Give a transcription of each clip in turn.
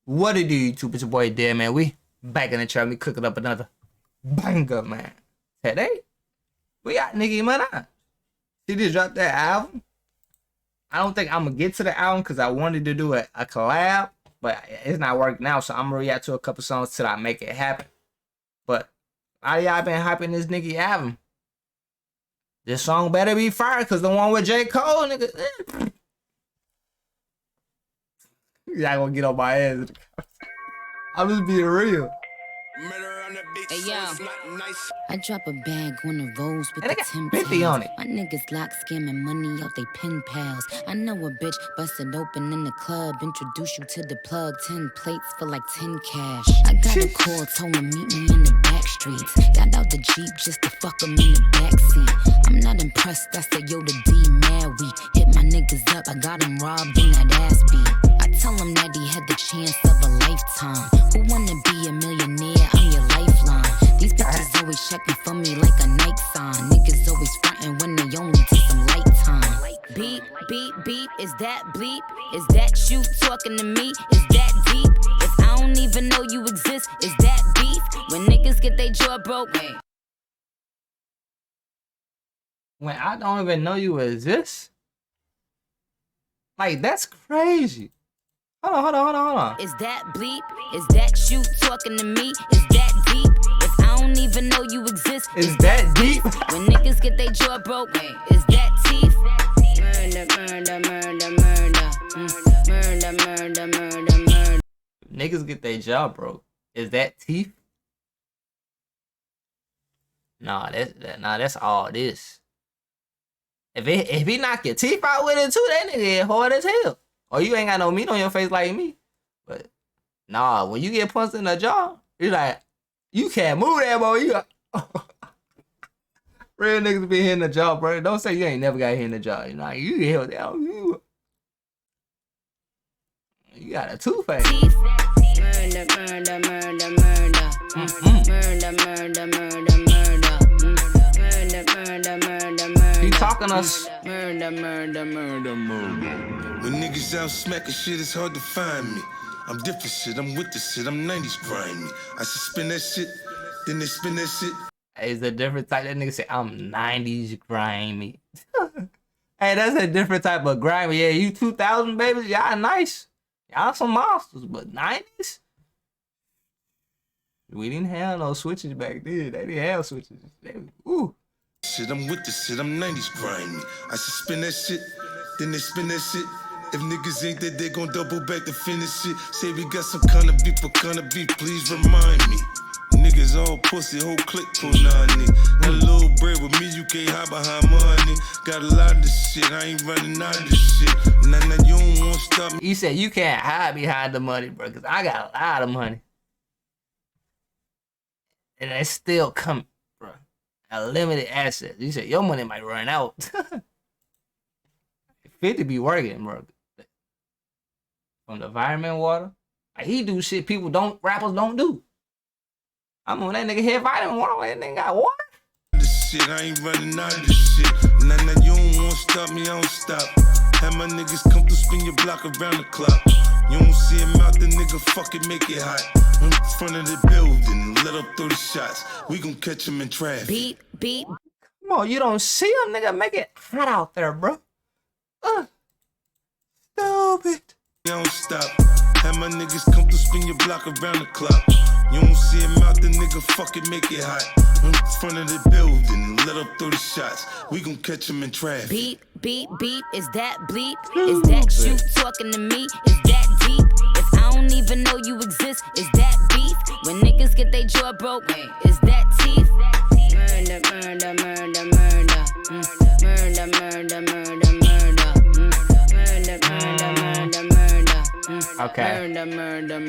What it do, YouTube? It's your boy Dead Man. We back in the trap. We cooking up another banger, man. Today, we got Nicki Minaj. She just dropped that album. I don't think I'm gonna get to the album because I wanted to do a collab, but it's not working out. So I'm gonna react to a couple songs till I make it happen. But all y'all been hyping this Nicki album. This song better be fire because the one with J. Cole, nigga. Y'all gonna get on my ass. I'm just being real. Hey yo, I drop a bag on the rolls with And the they got 10 50 on pounds. it. My niggas lock scamming money out they pen pals. I know a bitch busted open in the club, introduce you to the plug, 10 plates for like 10 cash. I got a call, told him meet me in the back streets. Got out the Jeep just to fuck him in the backseat. I'm not impressed, I said yo the D mad weak. Hit my niggas up, I got him robbed in that ass beat. I tell him that he had the chance of a lifetime. Who wanna be a millionaire? I'm your lifeline. These bitches always checking for me like a Nike sign. Niggas always frontin' when they only take some light time. Beep, beep, beep, is that bleep? Is that you talking to me? Is that deep? If I don't even know you exist, is that beef? When niggas get their jaw broke, When I don't even know you exist? Like, that's crazy. Hold on. is that bleep? Is that you talking to me? Is that deep? If I don't even know you exist, Is that deep? when niggas get their jaw broke, is that teeth? Murder. Niggas get their jaw broke. Is that teeth? Nah, that's all this. If he knock your teeth out with it too, that nigga is hard as hell. Or you ain't got no meat on your face like me. But nah, when you get punched in the jaw, you like, you can't move that boy. You real niggas be hitting the jaw, bro. Don't say you ain't never got hit in the jaw. You know, you get hit down. You got a two-face. He talking us. Murder. When niggas out smacking shit, it's hard to find me. I'm different shit, I'm with the shit, I'm 90s grimy. I should spin that shit, then they spin that shit. It's a different type. That nigga say, I'm 90s grimy. Hey, that's a different type of grimy. Yeah, you 2000 babies, y'all nice. Y'all some monsters, but 90s? We didn't have no switches back then. They didn't have switches. Ooh. Shit, I'm with the shit, I'm 90s grimy. I should spin that shit, then they spin that shit. If niggas ain't that, they gon' double back to finish shit. Say we got some kind of beef, please remind me. Niggas all pussy, whole clique pull nani. Got a little bread with me, you can't hide behind money. Got a lot of this shit, I ain't running out of this shit. Nah, you don't wanna stop me. He said you can't hide behind the money, bro, because I got a lot of money. And it's still coming, bro. A limited asset. You said your money might run out. 50 be working, bro. From the vitamin water. Like, he do shit rappers don't do. I'm on that nigga hit vitamin water. That nigga got water. This shit, I ain't running out of this shit. Nah, you don't wanna stop me, I don't stop. Have my niggas come to spin your block around the clock. You don't see him out, the nigga fucking make it hot. In front of the building, let up 30 shots. We gon' catch him in traffic. Beep, beep. Come on, you don't see him, nigga. Make it hot out there, bro. Stupid. Don't stop. Have my niggas come to spin your block around the clock. You don't see him out, the nigga fucking make it hot. In front of the building, let up 30 shots. We gon' catch him in traffic. Beep, beep, beep. Is that bleep? Is that you talking to me? Is that deep? If I don't even know you exist, is that beef? When niggas get their jaw broke, is that teeth? Okay. Murder.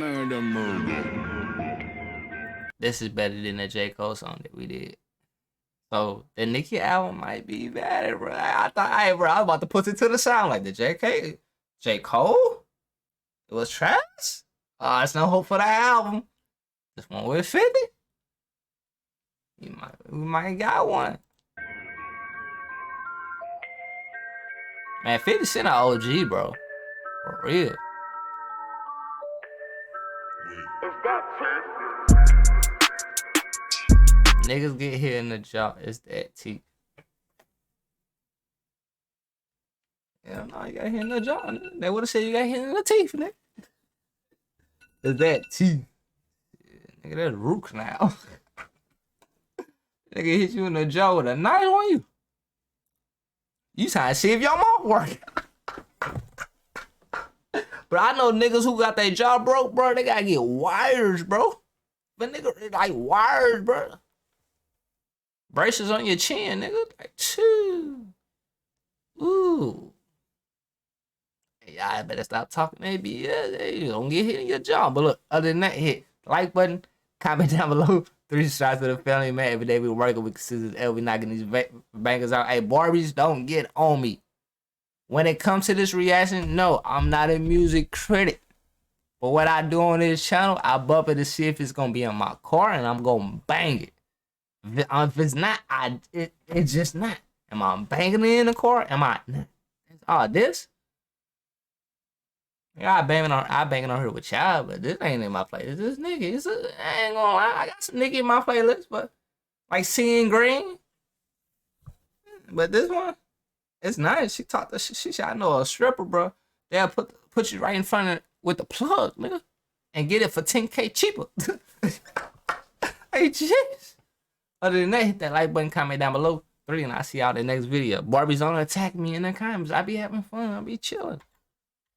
This is better than the J. Cole song that we did. So the Nicki album might be better, bro. I thought, I was about to put it to the side like the J. Cole? It was trash? It's no hope for the album. This one with 50? We might got one. Man, 50 Cent an OG, bro. For real. Niggas get hit in the jaw. It's that T. Yeah, no, you got hit in the jaw. Nigga. They would have said you got hit in the teeth, nigga. It's that T. Nigga, that's root canal. Nigga hit you in the jaw with a knife on you. You trying to see if your mouth working. But I know niggas who got their jaw broke, bro. They gotta get wires, bro. But nigga, like wires, bro. Braces on your chin, nigga. Like, chew. Ooh. Hey, I better stop talking. Maybe, yeah, you don't get hit in your jaw. But look, other than that, hit like button, comment down below. 3 shots to the family, man. Every day we working with scissors, we knocking these bangers out. Hey, Barbies, don't get on me. When it comes to this reaction, no, I'm not a music critic. But what I do on this channel, I bump it to see if it's gonna be in my car, and I'm gonna bang it. If it's not, it's just not. Am I banging it in the car? Am I? Oh, this? Yeah, I banging on her with y'all, but this ain't in my playlist. This nigga, I ain't gonna lie, I got some nigga in my playlist, but like Seeing Green. But this one, it's nice. She I know a stripper, bro. They'll put you right in front of it with the plug, nigga, and get it for $10K cheaper. Hey, jeez. Other than that, hit that like button, comment down below. 3, and I'll see y'all in the next video. Barbie's on attack me in the comments. I be having fun. I be chilling.